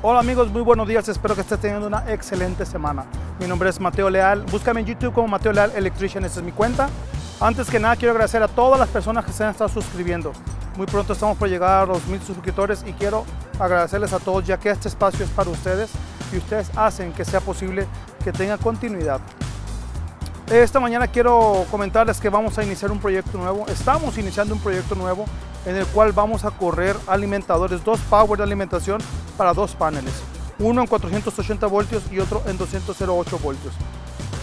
Hola amigos, muy buenos días, espero que estés teniendo una excelente semana. Mi nombre es Mateo Leal, búscame en YouTube como Mateo Leal Electrician, esa es mi cuenta. Antes que nada quiero agradecer a todas las personas que se han estado suscribiendo. Muy pronto estamos por llegar a los 1000 suscriptores y quiero agradecerles a todos ya que este espacio es para ustedes y ustedes hacen que sea posible que tenga continuidad. Esta mañana quiero comentarles que vamos a iniciar un proyecto nuevo. Estamos iniciando un proyecto nuevo en el cual vamos a correr alimentadores, dos power de alimentación para dos paneles. Uno en 480 voltios y otro en 208 voltios.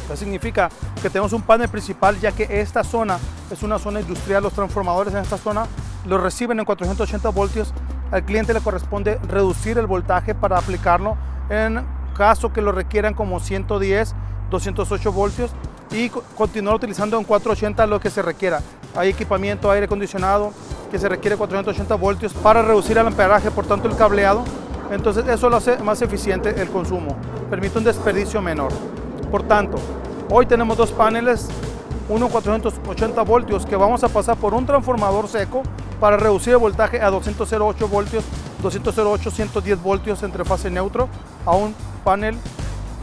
Eso significa que tenemos un panel principal ya que esta zona es una zona industrial. Los transformadores en esta zona los reciben en 480 voltios. Al cliente le corresponde reducir el voltaje para aplicarlo en caso que lo requieran como 110, 208 voltios y continuar utilizando en 480 lo que se requiera. Hay equipamiento, aire acondicionado que se requiere 480 voltios para reducir el amperaje, por tanto el cableado. Entonces eso lo hace más eficiente el consumo, permite un desperdicio menor. Por tanto, hoy tenemos dos paneles, uno 480 voltios que vamos a pasar por un transformador seco para reducir el voltaje a 208 voltios, 208, 110 voltios entre fase neutro a un panel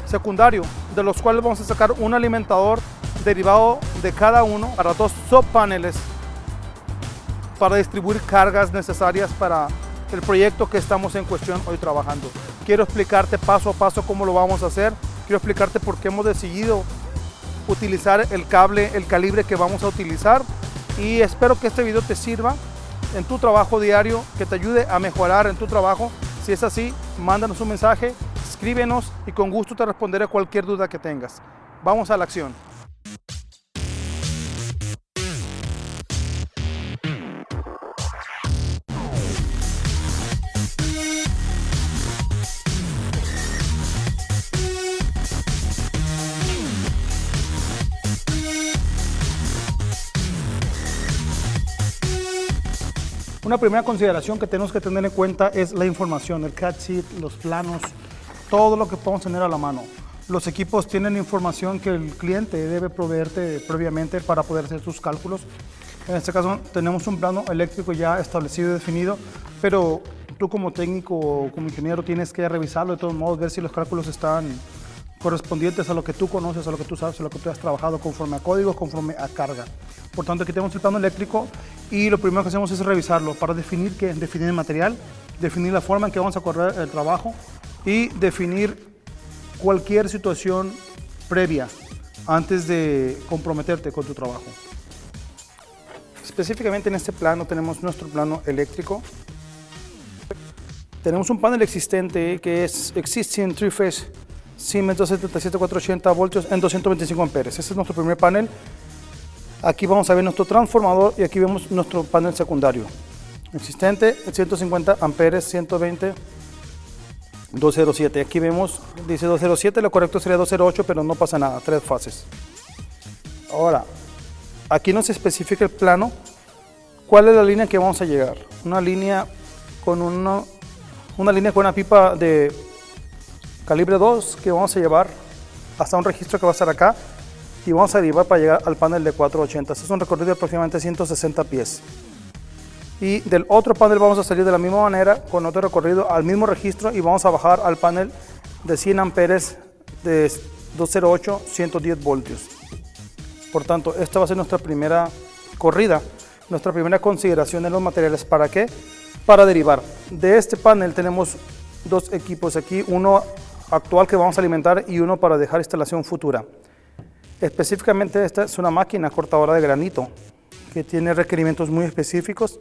secundario, de los cuales vamos a sacar un alimentador derivado de cada uno para dos subpaneles para distribuir cargas necesarias para el proyecto que estamos en cuestión hoy trabajando. Quiero explicarte paso a paso cómo lo vamos a hacer. Quiero explicarte por qué hemos decidido utilizar el cable, el calibre que vamos a utilizar, y espero que este video te sirva en tu trabajo diario, que te ayude a mejorar en tu trabajo. Si es así, mándanos un mensaje, escríbenos y con gusto te responderé cualquier duda que tengas. Vamos a la acción. Una primera consideración que tenemos que tener en cuenta es la información, el CAD sheet, los planos, todo lo que podemos tener a la mano. Los equipos tienen información que el cliente debe proveerte previamente para poder hacer sus cálculos. En este caso tenemos un plano eléctrico ya establecido y definido, pero tú como técnico o como ingeniero tienes que revisarlo de todos modos, ver si los cálculos están correspondientes a lo que tú conoces, a lo que tú sabes, a lo que tú has trabajado, conforme a códigos, conforme a carga. Por tanto, aquí tenemos el plano eléctrico y lo primero que hacemos es revisarlo para definir qué, definir el material, definir la forma en que vamos a correr el trabajo y definir cualquier situación previa antes de comprometerte con tu trabajo. Específicamente en este plano tenemos nuestro plano eléctrico. Tenemos un panel existente que es Existing 3-Phase Siemens 277-480 voltios en 225 amperes. Este es nuestro primer panel. Aquí vamos a ver nuestro transformador y aquí vemos nuestro panel secundario. Existente, 150 amperes, 120, 207. Aquí vemos, dice 207, lo correcto sería 208, pero no pasa nada, tres fases. Ahora, aquí nos especifica el plano, cuál es la línea que vamos a llegar. Una línea con una pipa de calibre 2 que vamos a llevar hasta un registro que va a estar acá y vamos a derivar para llegar al panel de 480. Este es un recorrido de aproximadamente 160 pies. Y del otro panel vamos a salir de la misma manera con otro recorrido al mismo registro y vamos a bajar al panel de 100 amperes de 208, 110 voltios. Por tanto, esta va a ser nuestra primera corrida, nuestra primera consideración de los materiales. ¿Para qué? Para derivar. De este panel tenemos dos equipos aquí, uno actual que vamos a alimentar y uno para dejar instalación futura. Específicamente esta es una máquina cortadora de granito que tiene requerimientos muy específicos,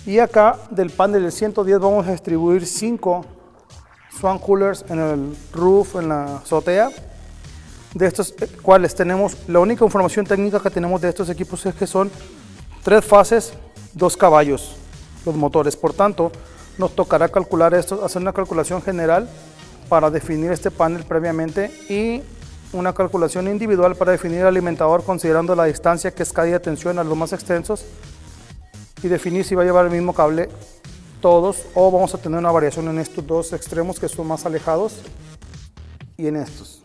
y acá del panel del 110 vamos a distribuir 5 swan coolers en el roof, en la azotea, de estos cuales tenemos, la única información técnica que tenemos de estos equipos es que son 3 fases, 2 caballos los motores. Por tanto, nos tocará calcular esto, hacer una calculación general para definir este panel previamente y una calculación individual para definir el alimentador considerando la distancia que es cada tensión a los más extensos y definir si va a llevar el mismo cable todos o vamos a tener una variación en estos dos extremos que son más alejados y en estos.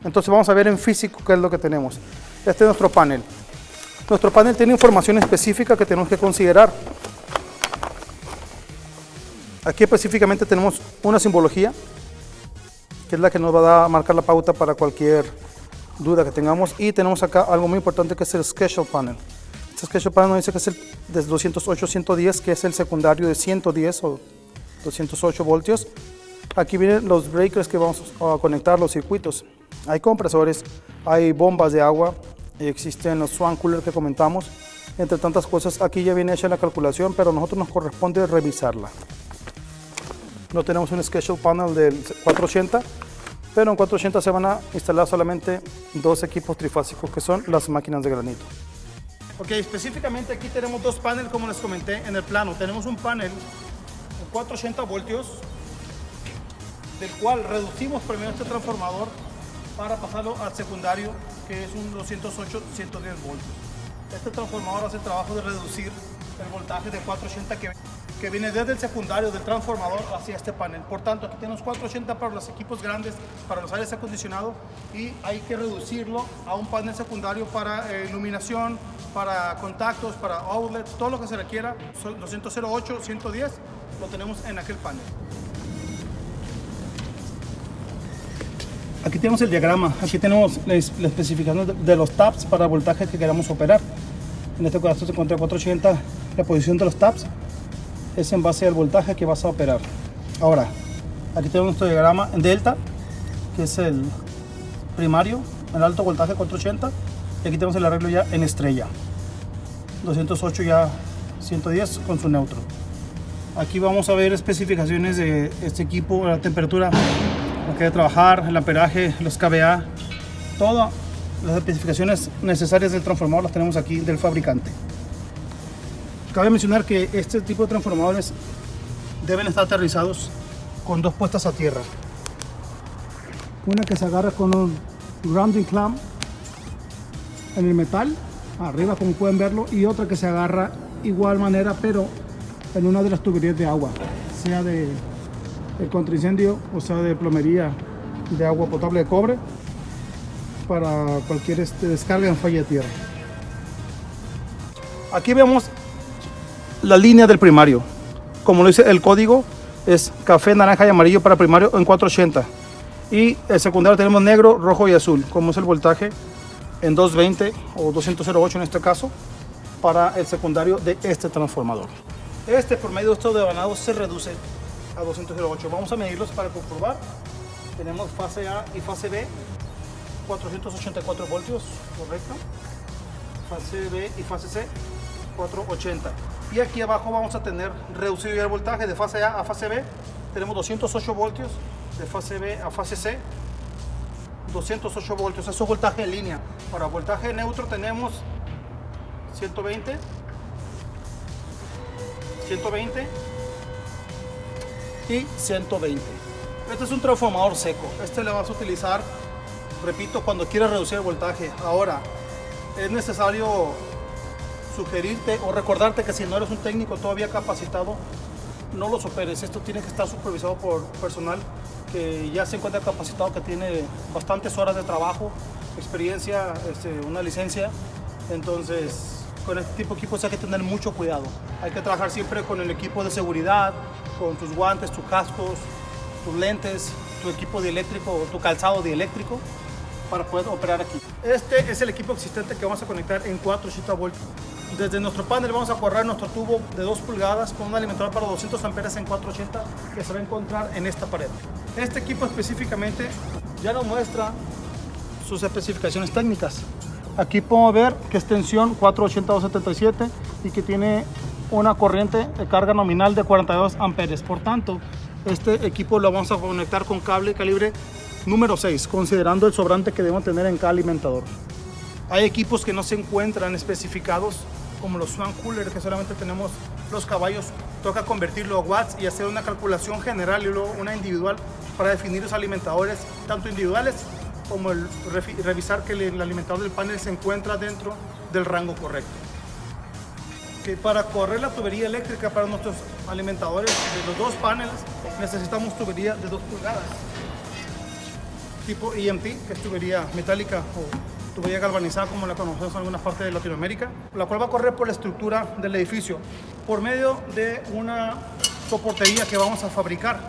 Entonces vamos a ver en físico qué es lo que tenemos. Este es nuestro panel. Nuestro panel tiene información específica que tenemos que considerar. Aquí específicamente tenemos una simbología, que es la que nos va a marcar la pauta para cualquier duda que tengamos. Y tenemos acá algo muy importante, que es el schedule panel. Este schedule panel dice que es el de 208-110, que es el secundario de 110 o 208 voltios. Aquí vienen los breakers que vamos a conectar, los circuitos. Hay compresores, hay bombas de agua, existen los swan cooler que comentamos, entre tantas cosas. Aquí ya viene hecha la calculación, pero a nosotros nos corresponde revisarla. No tenemos un schedule panel del 480, pero en 480 se van a instalar solamente dos equipos trifásicos, que son las máquinas de granito. Ok, específicamente aquí tenemos dos paneles, como les comenté en el plano. Tenemos un panel de 480 voltios, del cual reducimos primero este transformador para pasarlo al secundario, que es un 208-110 voltios. Este transformador hace el trabajo de reducir el voltaje de 480 que viene desde el secundario del transformador hacia este panel. Por tanto, aquí tenemos 480 para los equipos grandes, para los aires acondicionados, y hay que reducirlo a un panel secundario para iluminación, para contactos, para outlets, todo lo que se requiera. 208-110 lo tenemos en aquel panel. Aquí tenemos el diagrama, aquí tenemos la especificación de los taps para el voltaje que queramos operar. En este caso se encuentra 480, la posición de los taps es en base al voltaje que vas a operar. Ahora, aquí tenemos nuestro diagrama en delta, que es el primario, el alto voltaje 480, y aquí tenemos el arreglo ya en estrella, 208 ya 110 con su neutro. Aquí vamos a ver especificaciones de este equipo, la temperatura que debe trabajar, el amperaje, los kVA, todas las especificaciones necesarias del transformador las tenemos aquí del fabricante. Cabe mencionar que este tipo de transformadores deben estar aterrizados con dos puestas a tierra. Una que se agarra con un grounding clamp en el metal, arriba como pueden verlo, y otra que se agarra igual manera, pero en una de las tuberías de agua, sea de contraincendio o sea de plomería de agua potable de cobre, para cualquier descarga en falla de tierra. Aquí vemos la línea del primario. Como lo dice el código, es café, naranja y amarillo para primario en 480. Y el secundario tenemos negro, rojo y azul, como es el voltaje en 220 o 208 en este caso, para el secundario de este transformador. Este, por medio de estos devanados, se reduce a 208. Vamos a medirlos para comprobar. Tenemos fase A y fase B, 484 voltios, correcto. Fase B y fase C, 480. Y aquí abajo vamos a tener reducido ya el voltaje de fase A a fase B. Tenemos 208 voltios, de fase B a fase C, 208 voltios. Eso es voltaje en línea. Para voltaje neutro tenemos 120, 120 y 120. Este es un transformador seco. Este le vas a utilizar, repito, cuando quieras reducir el voltaje. Ahora, es necesario sugerirte o recordarte que si no eres un técnico todavía capacitado, no los operes. Esto tiene que estar supervisado por personal que ya se encuentra capacitado, que tiene bastantes horas de trabajo, experiencia, una licencia. Entonces, con este tipo de equipos hay que tener mucho cuidado. Hay que trabajar siempre con el equipo de seguridad, con tus guantes, tus cascos, tus lentes, tu equipo dieléctrico, tu calzado dieléctrico, para poder operar aquí. Este es el equipo existente que vamos a conectar en 480 voltios. Desde nuestro panel vamos a correr nuestro tubo de 2 pulgadas con un alimentador para 200 amperes en 480 que se va a encontrar en esta pared. Este equipo específicamente ya nos muestra sus especificaciones técnicas. Aquí podemos ver que es tensión 480-277 y que tiene una corriente de carga nominal de 42 amperes. Por tanto, este equipo lo vamos a conectar con cable calibre número 6, considerando el sobrante que debemos tener en cada alimentador. Hay equipos que no se encuentran especificados, como los swan cooler, que solamente tenemos los caballos. Toca convertirlo a watts y hacer una calculación general y luego una individual para definir los alimentadores, tanto individuales como revisar que el alimentador del panel se encuentra dentro del rango correcto. Que para correr la tubería eléctrica para nuestros alimentadores de los dos paneles necesitamos tubería de 2 pulgadas, tipo EMT, que es tubería metálica o tubería galvanizada como la conocemos en algunas partes de Latinoamérica, la cual va a correr por la estructura del edificio por medio de una soportería que vamos a fabricar.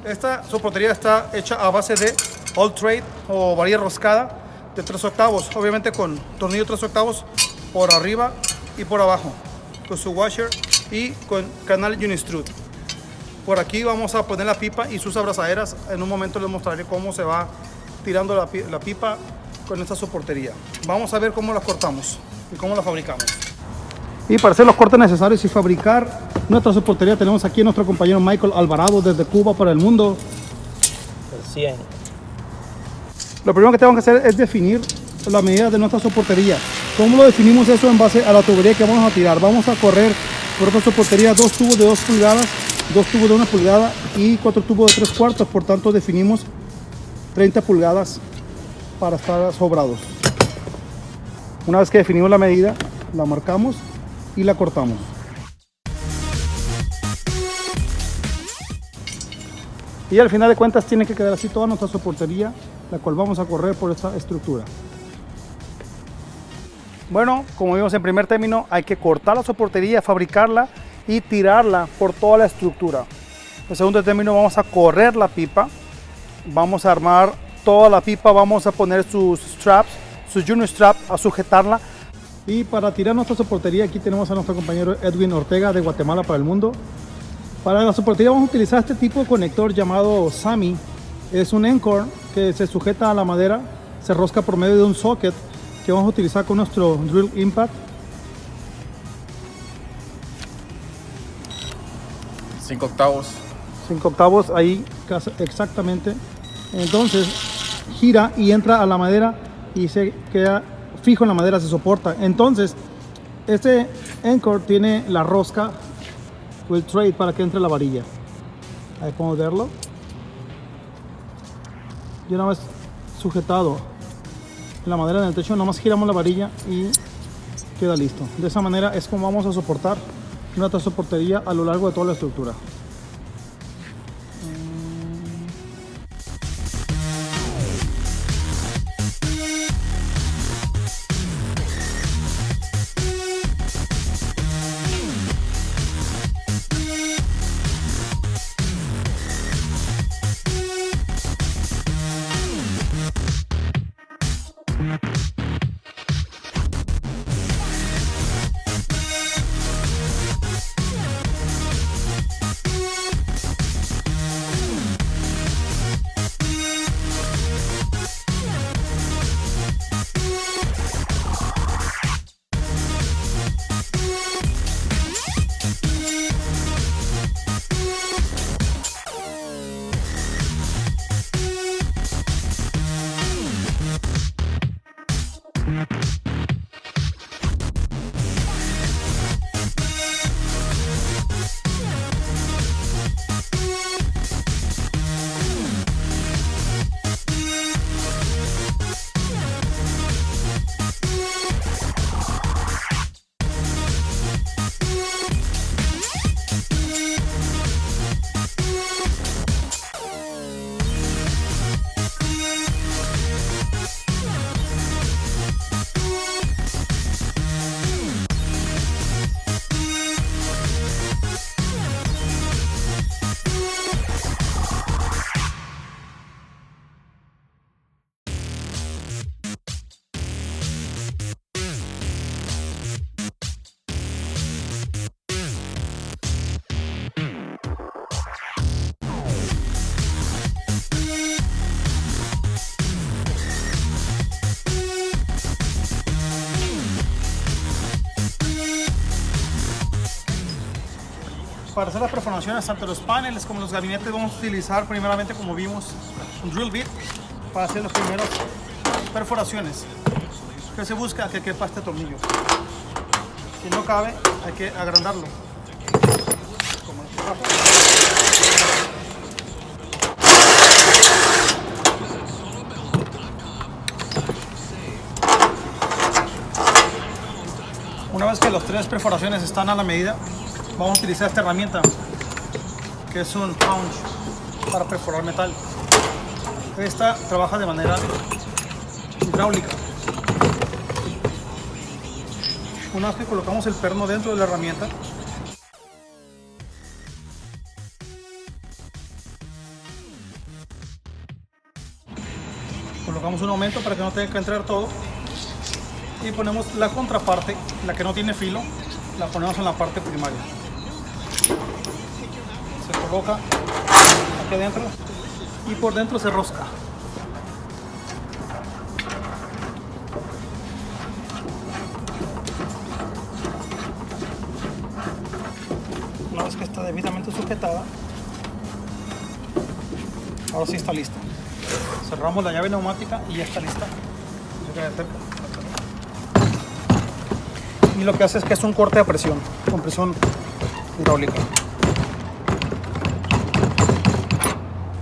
Esta soportería está hecha a base de all thread o varilla roscada de 3/8, obviamente con tornillo 3/8 por arriba y por abajo, con su washer y con canal Unistrut. Por aquí vamos a poner la pipa y sus abrazaderas. En un momento les mostraré cómo se va tirando la pipa con esta soportería. Vamos a ver cómo la cortamos y cómo la fabricamos. Y para hacer los cortes necesarios y fabricar nuestra soportería tenemos aquí a nuestro compañero Michael Alvarado desde Cuba para el mundo. El 100. Lo primero que tengo que hacer es definir la medida de nuestra soportería. ¿Cómo lo definimos eso? En base a la tubería que vamos a tirar. Vamos a correr por esta soportería 2 tubos de 2 pulgadas, 2 tubos de 1 pulgada y 4 tubos de 3/4. Por tanto definimos 30 pulgadas para estar sobrados. Una vez que definimos la medida, la marcamos y la cortamos. Y al final de cuentas tiene que quedar así toda nuestra soportería, la cual vamos a correr por esta estructura. Bueno, como vimos en primer término, hay que cortar la soportería, fabricarla y tirarla por toda la estructura. En segundo término, vamos a correr la pipa, vamos a armar toda la pipa, vamos a poner sus straps, sus Unistrut, a sujetarla. Y para tirar nuestra soportería, aquí tenemos a nuestro compañero Edwin Ortega de Guatemala para el mundo. Para la soportería vamos a utilizar este tipo de conector llamado SAMI. Es un Encore que se sujeta a la madera, se rosca por medio de un socket que vamos a utilizar con nuestro Drill Impact. 5/8. 5/8 ahí exactamente. Entonces gira y entra a la madera y se queda fijo en la madera, se soporta. Entonces este Encore tiene la rosca o el thread para que entre la varilla. Ahí podemos verlo. Y una vez sujetado en la madera en el techo, nada más giramos la varilla y queda listo. De esa manera es como vamos a soportar nuestra soportería a lo largo de toda la estructura. Para hacer las perforaciones tanto los paneles como los gabinetes vamos a utilizar primeramente, como vimos, un drill bit para hacer las primeras perforaciones. ¿Qué se busca? Que quepa este tornillo. Si no cabe, hay que agrandarlo. Como en este caso. Una vez que las 3 perforaciones están a la medida, vamos a utilizar esta herramienta que es un punch para perforar metal. Esta trabaja de manera hidráulica. Una vez que colocamos el perno dentro de la herramienta, colocamos un aumento para que no tenga que entrar todo. Y ponemos la contraparte, la que no tiene filo, la ponemos en la parte primaria. Se coloca aquí adentro y por dentro se rosca. Una vez que está debidamente sujetada, ahora sí está lista. Cerramos la llave neumática y ya está lista. Y lo que hace es que es un corte a presión, con presión hidráulica.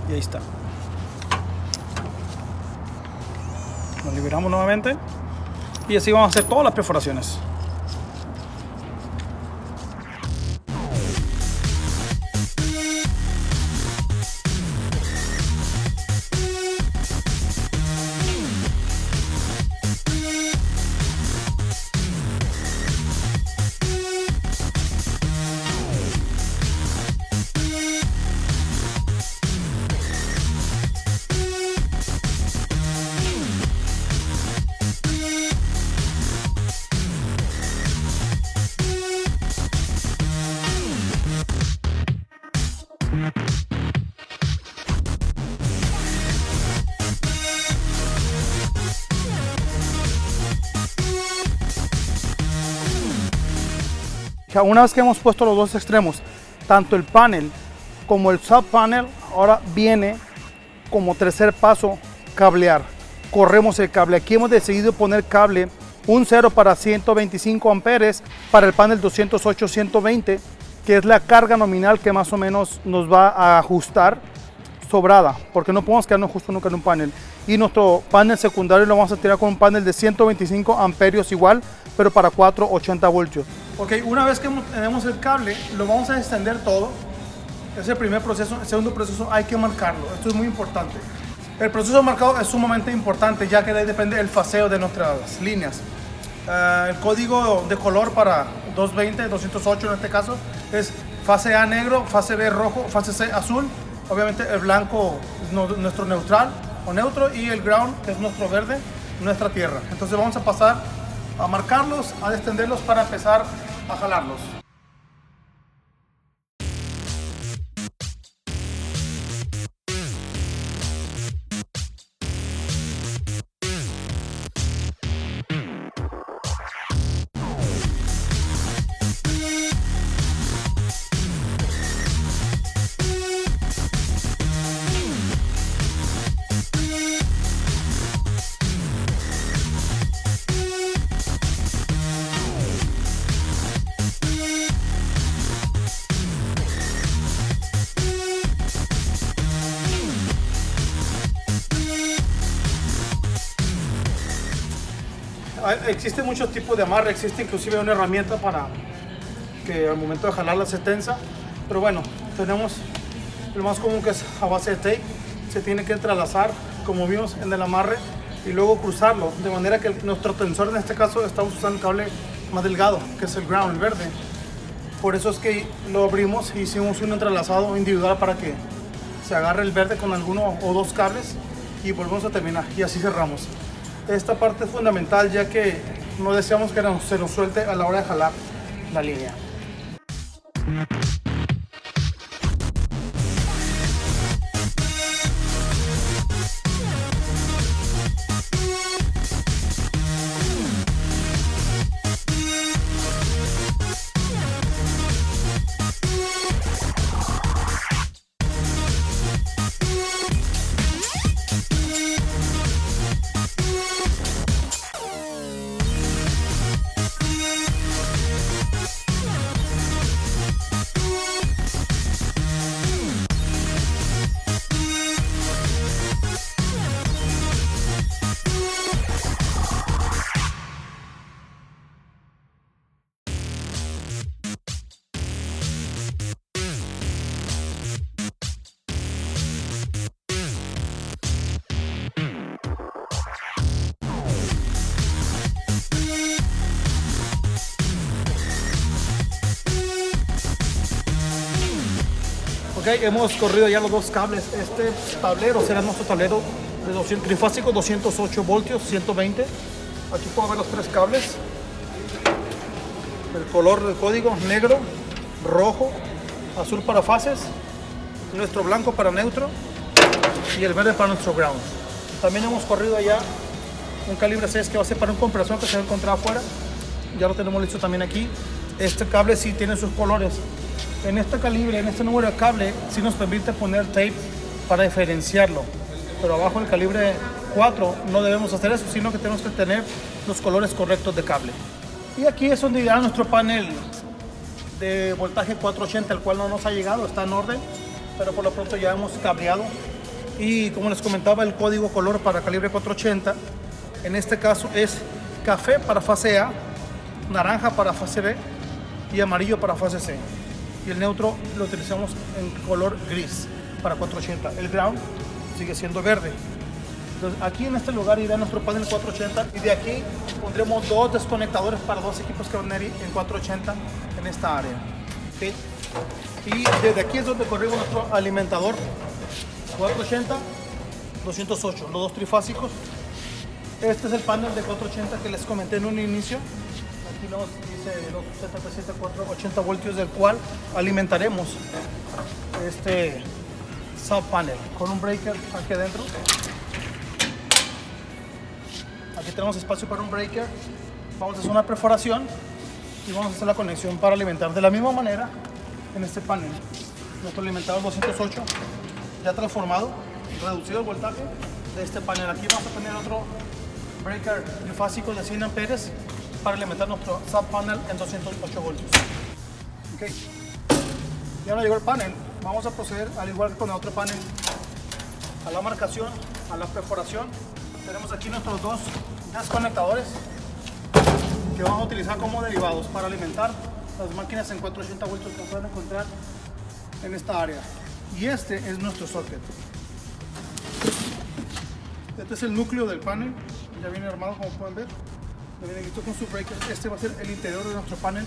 Y ahí está. Lo liberamos nuevamente y así vamos a hacer todas las perforaciones. Una vez que hemos puesto los dos extremos, tanto el panel como el subpanel, ahora viene como tercer paso cablear. Corremos el cable. Aquí hemos decidido poner cable un 0 para 125 amperes para el panel 208-120, que es la carga nominal que más o menos nos va a ajustar sobrada, porque no podemos quedarnos justo nunca en un panel. Y nuestro panel secundario lo vamos a tirar con un panel de 125 amperios igual, pero para 480 voltios. Ok, una vez que tenemos el cable, lo vamos a extender todo. Es el primer proceso. El segundo proceso hay que marcarlo. Esto es muy importante. El proceso de marcado es sumamente importante, ya que de ahí depende el faseo de nuestras líneas. El código de color para 220, 208 en este caso, es fase A negro, fase B rojo, fase C azul. Obviamente el blanco es nuestro neutral o neutro y el ground, que es nuestro verde, nuestra tierra. Entonces vamos a pasar a marcarlos, a extenderlos para empezar a jalarlos. Existen muchos tipos de amarre, existe inclusive una herramienta para que al momento de jalarla se tensa, pero bueno, tenemos lo más común, que es a base de tape. Se tiene que entrelazar, como vimos en el amarre, y luego cruzarlo, de manera que nuestro tensor, en este caso estamos usando el cable más delgado, que es el ground, el verde. Por eso es que lo abrimos y hicimos un entrelazado individual para que se agarre el verde con alguno o dos cables y volvemos a terminar, y así cerramos. Esta parte es fundamental, ya que no deseamos que se nos suelte a la hora de jalar la línea. Ok, hemos corrido ya los dos cables. Este tablero será nuestro tablero de 200, trifásico 208 voltios, 120. Aquí puedo ver los 3 cables. El color del código: negro, rojo, azul para fases, nuestro blanco para neutro y el verde para nuestro ground. También hemos corrido allá un calibre 6 que va a ser para un compresor que se va a encontrar afuera. Ya lo tenemos listo también aquí. Este cable sí tiene sus colores. En este calibre, en este número de cable, sí nos permite poner tape para diferenciarlo. Pero abajo del calibre 4 no debemos hacer eso, sino que tenemos que tener los colores correctos de cable. Y aquí es donde irá nuestro panel de voltaje 480, el cual no nos ha llegado, está en orden, pero por lo pronto ya hemos cableado. Y como les comentaba, el código color para calibre 480, en este caso es café para fase A, naranja para fase B y amarillo para fase C. Y el neutro lo utilizamos en color gris para 480. El ground sigue siendo verde. Entonces aquí en este lugar irá nuestro panel 480 y de aquí pondremos 2 desconectadores para 2 equipos que van a ir en 480 en esta área. ¿Sí? Y desde aquí es donde corremos nuestro alimentador 480, 208, los 2 trifásicos. Este es el panel de 480 que les comenté en un inicio. Aquí nos dice 277, 480 voltios, del cual alimentaremos este sub panel con un breaker aquí adentro. Aquí tenemos espacio para un breaker. Vamos a hacer una perforación y vamos a hacer la conexión para alimentar de la misma manera en este panel. Nuestro alimentador 208 ya transformado, reducido el voltaje de este panel. Aquí vamos a poner otro breaker trifásico de 100 amperes para alimentar nuestro sub panel en 208 voltios. Okay. Ya no llegó el panel. Vamos a proceder al igual que con el otro panel a la marcación, a la perforación. Tenemos aquí nuestros 2 desconectadores que vamos a utilizar como derivados para alimentar las máquinas en 480 voltios que pueden encontrar en esta área. Y este es nuestro socket. Este es el núcleo del panel. Ya viene armado, como pueden ver. Ya viene listo con su breaker. Este va a ser el interior de nuestro panel,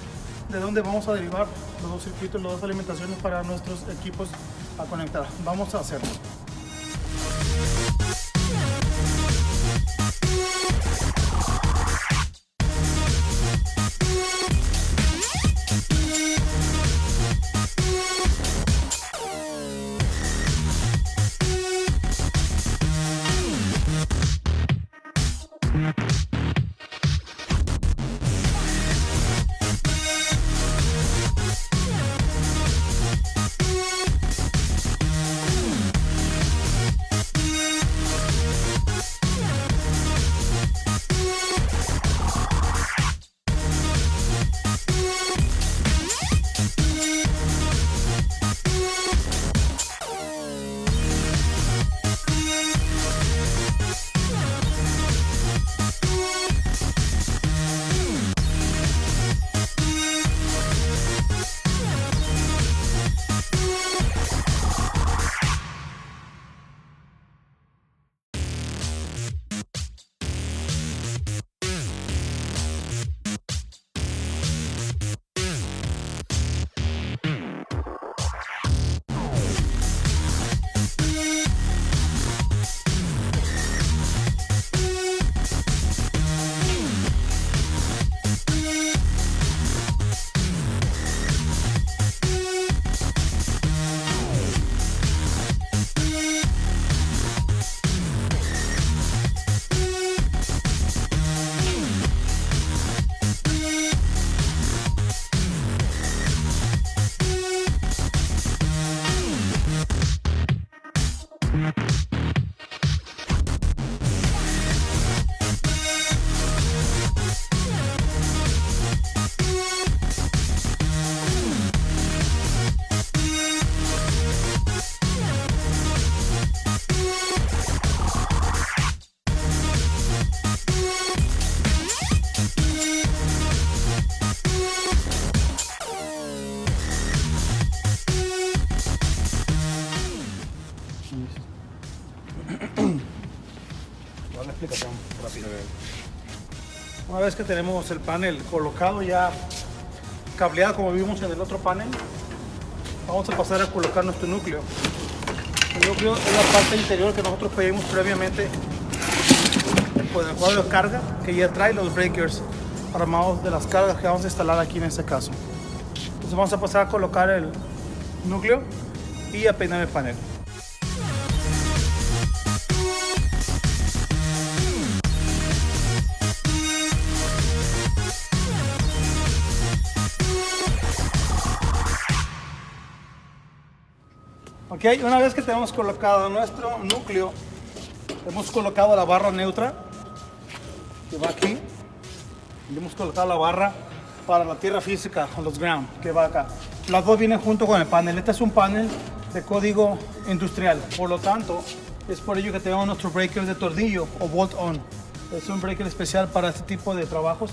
de donde vamos a derivar los 2 circuitos, las 2 alimentaciones para nuestros equipos a conectar. Vamos a hacerlo. Una explicación rápida. Una vez que tenemos el panel colocado ya cableado como vimos en el otro panel, vamos a pasar a colocar nuestro núcleo. El núcleo es la parte interior que nosotros pedimos previamente por el cuadro de carga que ya trae los breakers armados de las cargas que vamos a instalar aquí en este caso. Entonces vamos a pasar a colocar el núcleo y a peinar el panel. Ok, una vez que tenemos colocado nuestro núcleo, hemos colocado la barra neutra que va aquí y hemos colocado la barra para la tierra física o los ground que va acá. Las dos vienen junto con el panel. Este es un panel de código industrial, por lo tanto es por ello que tenemos nuestros breakers de tornillo o bolt on. Es un breaker especial para este tipo de trabajos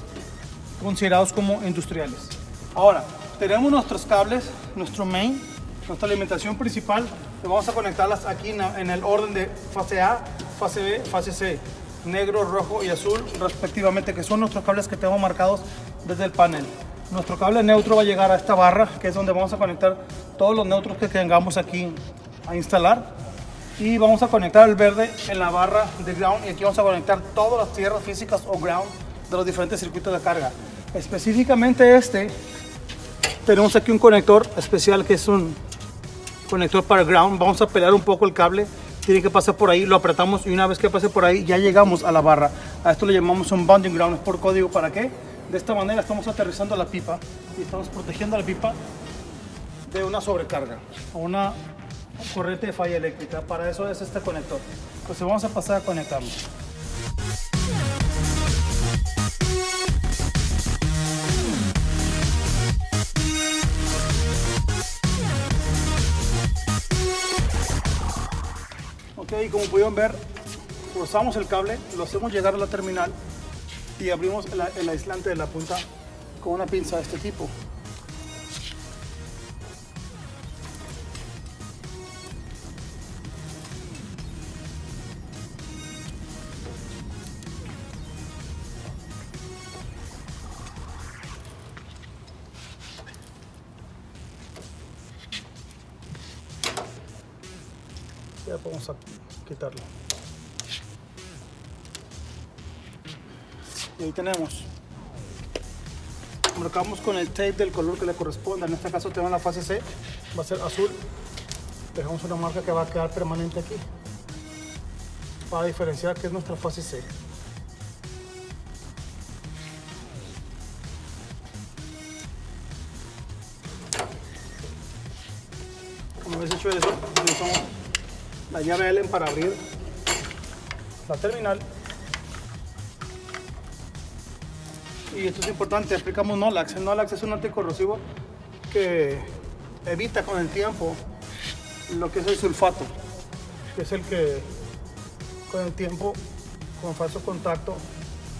considerados como industriales. Ahora tenemos nuestros cables, nuestro main, nuestra alimentación principal, que vamos a conectarlas aquí en el orden de fase A, fase B, fase C, negro, rojo y azul respectivamente, que son nuestros cables que tenemos marcados desde el panel. Nuestro cable neutro va a llegar a esta barra, que es donde vamos a conectar todos los neutros que tengamos aquí a instalar, y vamos a conectar el verde en la barra de ground, y aquí vamos a conectar todas las tierras físicas o ground de los diferentes circuitos de carga. Específicamente tenemos aquí un conector especial que es un conector para ground. Vamos a pelar un poco el cable, tiene que pasar por ahí, lo apretamos y una vez que pase por ahí ya llegamos a la barra. A esto le llamamos un bounding ground, es por código. ¿Para qué? De esta manera estamos aterrizando la pipa y estamos protegiendo la pipa de una sobrecarga o una corriente de falla eléctrica. Para eso es este conector. Entonces vamos a pasar a conectarlo. Ok, como pudieron ver, forzamos el cable, lo hacemos llegar a la terminal y abrimos el aislante de la punta con una pinza de este tipo. Ya podemos quitarlo. Y ahí tenemos. Marcamos con el tape del color que le corresponda. En este caso tenemos la fase C, va a ser azul. Dejamos una marca que va a quedar permanente aquí para diferenciar que es nuestra fase C. Una vez hecho eso, utilizamos la llave Allen para abrir la terminal. Y esto es importante, aplicamos Nolax. El Nolax es un anticorrosivo que evita con el tiempo lo que es el sulfato, que es el que con el tiempo, con falso contacto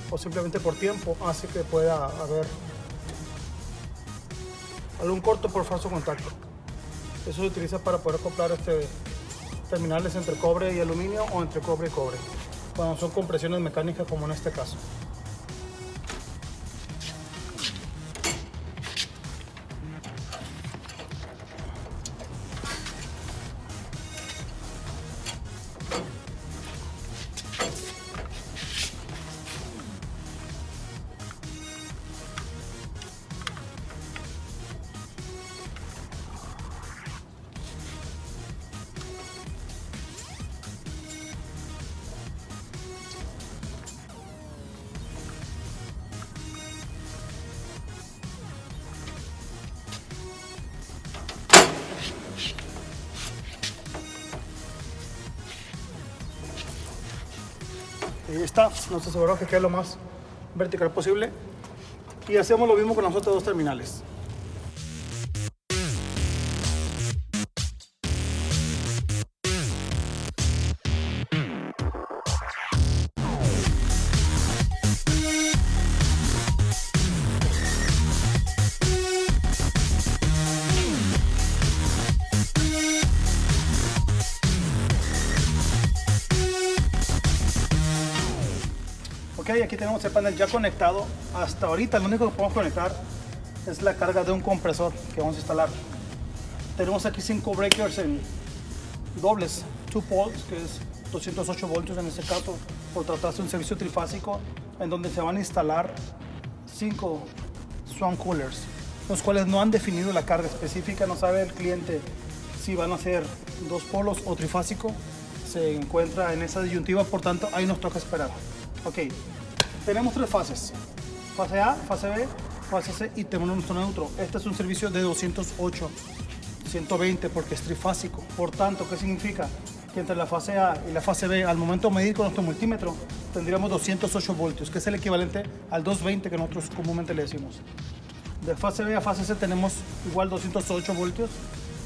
o simplemente por tiempo, hace que pueda haber algún corto por falso contacto. Eso se utiliza para poder acoplar terminales entre cobre y aluminio o entre cobre y cobre, cuando son compresiones mecánicas como en este caso. Ahí está, nos aseguramos que quede lo más vertical posible y hacemos lo mismo con las otras dos terminales. Ok, aquí tenemos el panel ya conectado. Hasta ahorita lo único que podemos conectar es la carga de un compresor que vamos a instalar. Tenemos aquí 5 breakers en dobles, 2 poles, que es 208 voltios en este caso, por tratarse de un servicio trifásico, en donde se van a instalar 5 swan coolers, los cuales no han definido la carga específica, no sabe el cliente si van a ser 2 polos o trifásico, se encuentra en esa disyuntiva, por tanto ahí nos toca esperar. Ok, tenemos 3 fases, fase A, fase B, fase C y tenemos nuestro neutro. Este es un servicio de 208, 120 porque es trifásico, por tanto, ¿qué significa? Que entre la fase A y la fase B, al momento de medir con nuestro multímetro, tendríamos 208 voltios, que es el equivalente al 220 que nosotros comúnmente le decimos. De fase B a fase C tenemos igual 208 voltios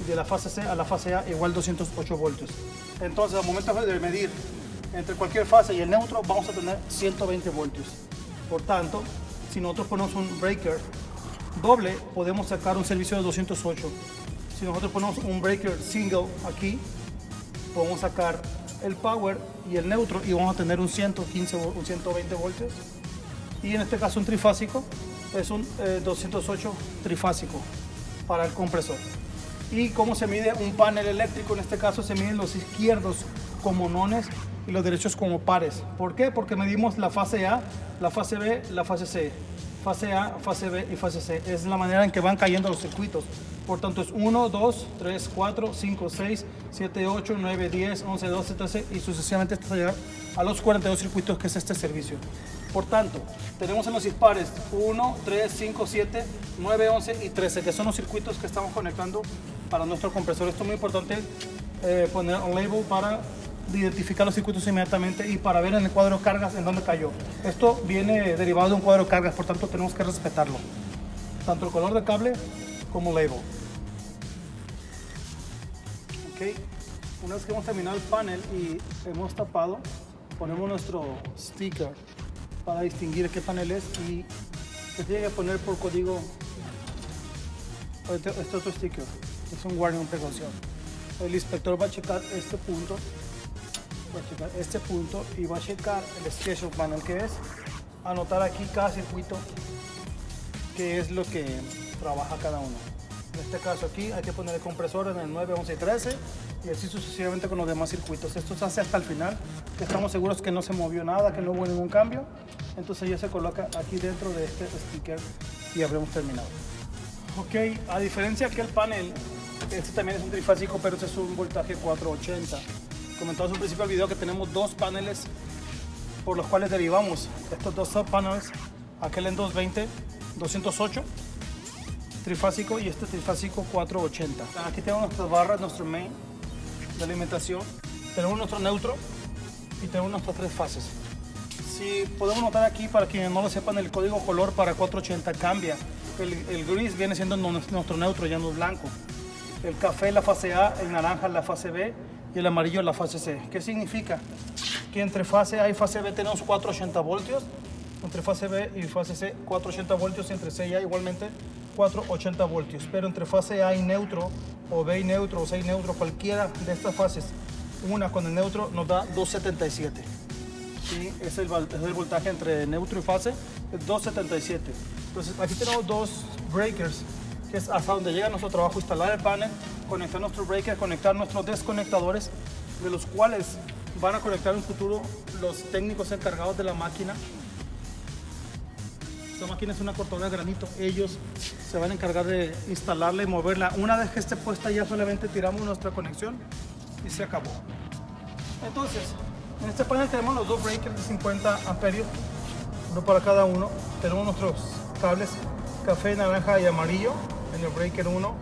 y de la fase C a la fase A igual 208 voltios. Entonces, al momento de medir entre cualquier fase y el neutro, vamos a tener 120 voltios. Por tanto, si nosotros ponemos un breaker doble, podemos sacar un servicio de 208. Si nosotros ponemos un breaker single aquí, podemos sacar el power y el neutro y vamos a tener un 115 o un 120 voltios. Y en este caso un trifásico es un 208 trifásico para el compresor. ¿Y cómo se mide un panel eléctrico? En este caso se miden los izquierdos como nones y los derechos como pares. ¿Por qué? Porque medimos la fase A, la fase B, la fase C. Fase A, fase B y fase C. Es la manera en que van cayendo los circuitos. Por tanto es 1, 2, 3, 4, 5, 6, 7, 8, 9, 10, 11, 12, 13 y sucesivamente hasta llegar a los 42 circuitos que es este servicio. Por tanto, tenemos en los dispares 1, 3, 5, 7, 9, 11 y 13, que son los circuitos que estamos conectando para nuestro compresor. Esto es muy importante poner un label para identificar los circuitos inmediatamente y para ver en el cuadro de cargas en dónde cayó. Esto viene derivado de un cuadro de cargas, por tanto tenemos que respetarlo. Tanto el color de cable como label. Ok, una vez que hemos terminado el panel y hemos tapado, ponemos nuestro sticker para distinguir qué panel es y se tiene que poner por código este otro sticker. Es un warning, precaución. El inspector va a checar este punto. Va a checar este punto y va a checar el schedule panel, que es anotar aquí cada circuito que es lo que trabaja cada uno. En este caso aquí hay que poner el compresor en el 9, 11 y 13 y así sucesivamente con los demás circuitos. Esto se hace hasta el final, que estamos seguros que no se movió nada, que no hubo ningún cambio. Entonces ya se coloca aquí dentro de este sticker y habremos terminado. Ok, a diferencia que el panel, este también es un trifásico, pero este es un voltaje 480. Comentamos al principio del video que tenemos 2 paneles por los cuales derivamos estos 2 subpaneles, aquel en 220, 208 trifásico y este trifásico 480. Aquí tenemos nuestras barras, nuestro main de alimentación, tenemos nuestro neutro y tenemos nuestras 3 fases. Si podemos notar aquí, para quienes no lo sepan, el código color para 480 cambia. El gris viene siendo nuestro neutro, ya no es blanco. El café la fase A, el naranja la fase B y el amarillo la fase C. ¿Qué significa? Que entre fase A y fase B tenemos 480 voltios, entre fase B y fase C 480 voltios y entre C y A igualmente 480 voltios. Pero entre fase A y neutro, o B y neutro, o C y neutro, cualquiera de estas fases, una con el neutro nos da 277. ¿Sí? Es el voltaje entre neutro y fase, es 277. Entonces aquí tenemos 2 breakers, que es hasta donde llega nuestro trabajo: instalar el panel, conectar nuestro breaker, conectar nuestros desconectadores, de los cuales van a conectar en futuro los técnicos encargados de la máquina. Esta máquina es una cortadora de granito, ellos se van a encargar de instalarla y moverla. Una vez que esté puesta ya solamente tiramos nuestra conexión y se acabó. Entonces, en este panel tenemos los 2 breakers de 50 amperios, uno para cada uno. Tenemos nuestros cables café, naranja y amarillo en el breaker 1,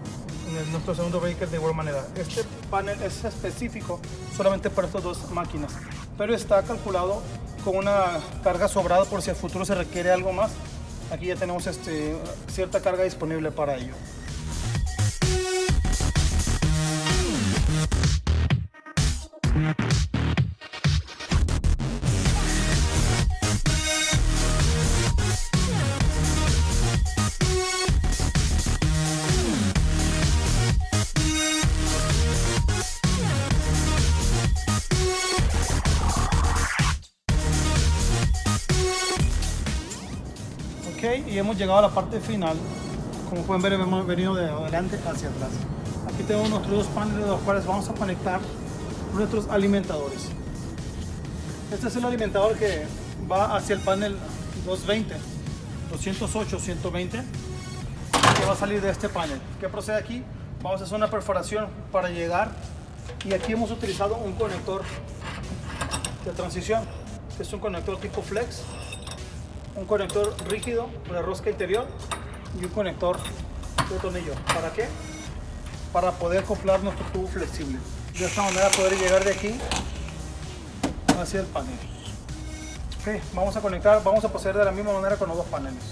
en nuestro segundo breaker de igual manera. Este panel es específico solamente para estas 2 máquinas, pero está calculado con una carga sobrada por si al futuro se requiere algo más. Aquí ya tenemos cierta carga disponible para ello. Ok, y hemos llegado a la parte final. Como pueden ver, hemos venido de adelante hacia atrás. Aquí tenemos nuestros 2 paneles, de los cuales vamos a conectar nuestros alimentadores. Este es el alimentador que va hacia el panel 220, 208, 120, que va a salir de este panel. ¿Qué procede aquí? Vamos a hacer una perforación para llegar, y aquí hemos utilizado un conector de transición, que es un conector tipo flex, un conector rígido, una rosca interior y un conector de tornillo. ¿Para qué? Para poder acoplar nuestro tubo flexible. De esta manera poder llegar de aquí hacia el panel. Ok, vamos a conectar, vamos a proceder de la misma manera con los dos paneles.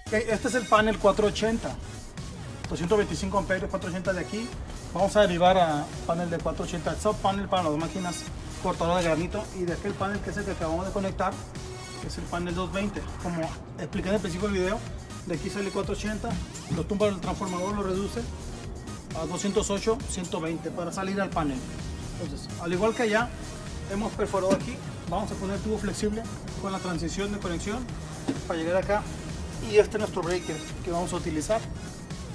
Okay, este es el panel 480, 225 amperios, 480 de aquí. Vamos a derivar a panel de 480, el sub panel para las máquinas cortadoras de granito, y de aquel panel que es el que acabamos de conectar, que es el panel 220. Como expliqué en el principio del video, de aquí sale 480, lo tumba el transformador, lo reduce a 208, 120 para salir al panel. Entonces, al igual que allá, hemos perforado aquí, vamos a poner tubo flexible con la transición de conexión para llegar acá. Y este es nuestro breaker que vamos a utilizar.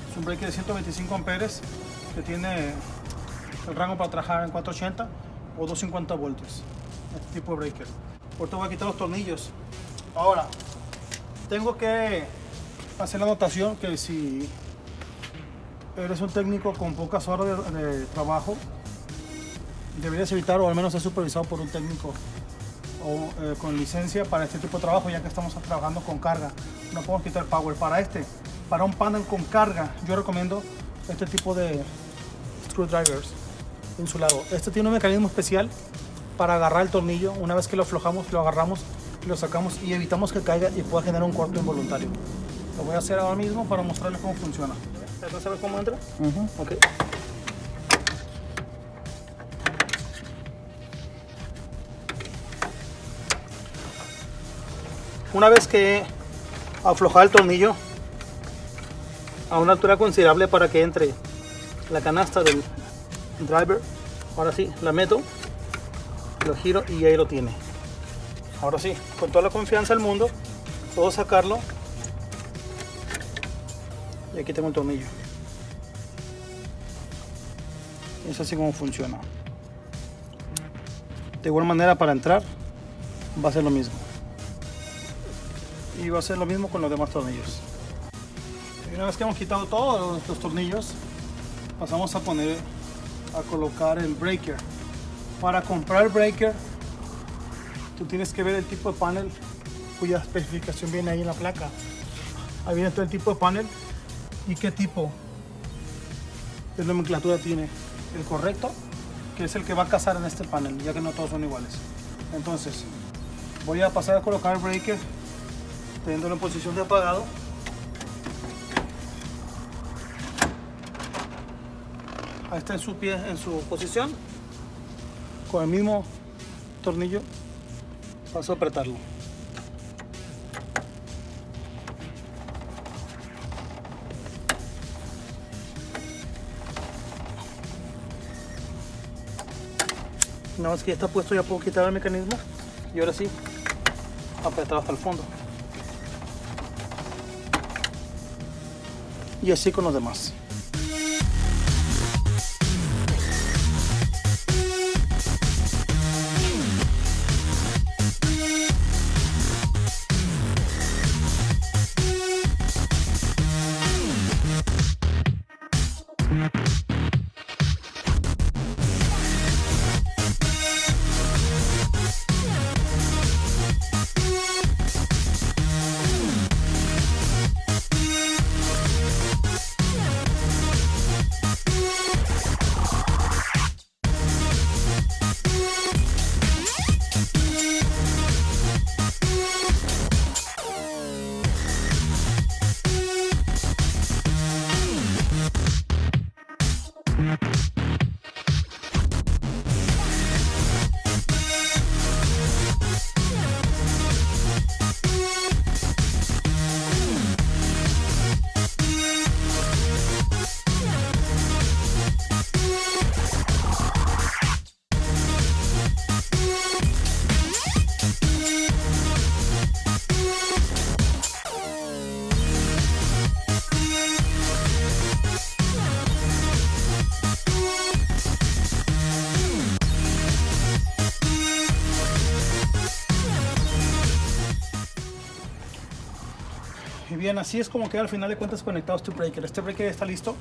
Es un breaker de 125 amperes que tiene el rango para trabajar en 480 o 250 voltios. Este tipo de breaker. Ahorita voy a quitar los tornillos. Ahora, tengo que hacer la anotación que si eres un técnico con pocas horas de trabajo, deberías evitar, o al menos ser supervisado por un técnico o con licencia para este tipo de trabajo, ya que estamos trabajando con carga. No podemos quitar power. Para un panel con carga, yo recomiendo este tipo de screwdrivers insulados. Este tiene un mecanismo especial para agarrar el tornillo. Una vez que lo aflojamos, lo agarramos y lo sacamos, y evitamos que caiga y pueda generar un corte involuntario. Lo voy a hacer ahora mismo para mostrarles cómo funciona. ¿No sabes cómo entra? Okay. Una vez que aflojar el tornillo a una altura considerable para que entre la canasta del driver, ahora sí, la meto, lo giro y ahí lo tiene. Ahora sí, con toda la confianza del mundo, puedo sacarlo y aquí tengo el tornillo. Es así como funciona. De igual manera, para entrar va a ser lo mismo. Y va a ser lo mismo con los demás tornillos. Y una vez que hemos quitado todos los tornillos, pasamos a colocar el breaker. Para comprar el breaker, tú tienes que ver el tipo de panel cuya especificación viene ahí en la placa. Ahí viene todo el tipo de panel y qué tipo de nomenclatura tiene. El correcto, que es el que va a casar en este panel, ya que no todos son iguales. Entonces, voy a pasar a colocar el breaker teniéndolo en posición de apagado. Ahí está en su pie, en su posición. Con el mismo tornillo paso a apretarlo. Una vez que ya está puesto, ya puedo quitar el mecanismo y ahora sí apretar hasta el fondo. Y así con los demás. Y bien, así es como queda al final de cuentas conectado este breaker. Este breaker ya está listo,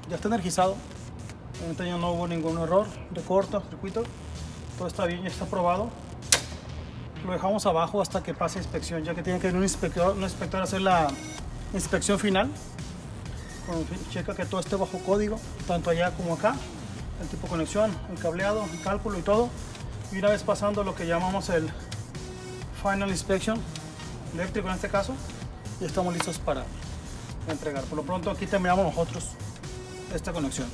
ya está energizado. Obviamente ya no hubo ningún error de cortocircuito, todo está bien, ya está aprobado. Lo dejamos abajo hasta que pase inspección, ya que tiene que venir un inspector a hacer la inspección final. Checa que todo esté bajo código, tanto allá como acá, el tipo de conexión, el cableado, el cálculo y todo. Y una vez pasando lo que llamamos el Final Inspection, eléctrico en este caso, ya estamos listos para entregar. Por lo pronto aquí terminamos nosotros esta conexión.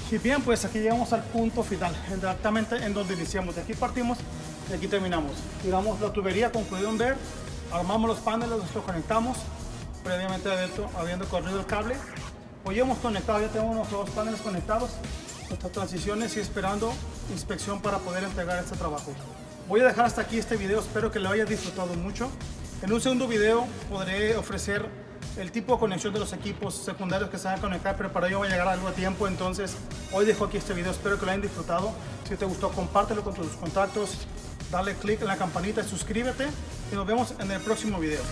Y bien, pues aquí llegamos al punto final, exactamente en donde iniciamos. De aquí partimos y aquí terminamos. Tiramos la tubería, como pudieron ver, armamos los paneles, los conectamos, previamente habiendo corrido el cable. Hoy hemos conectado, ya tenemos nuestros dos paneles conectados, nuestras transiciones y esperando inspección para poder entregar este trabajo. Voy a dejar hasta aquí este video, espero que lo hayas disfrutado mucho. En un segundo video podré ofrecer el tipo de conexión de los equipos secundarios que se van a conectar, pero para ello va a llegar algo a tiempo. Entonces hoy dejo aquí este video, espero que lo hayan disfrutado. Si te gustó, compártelo con tus contactos, dale click en la campanita y suscríbete y nos vemos en el próximo video.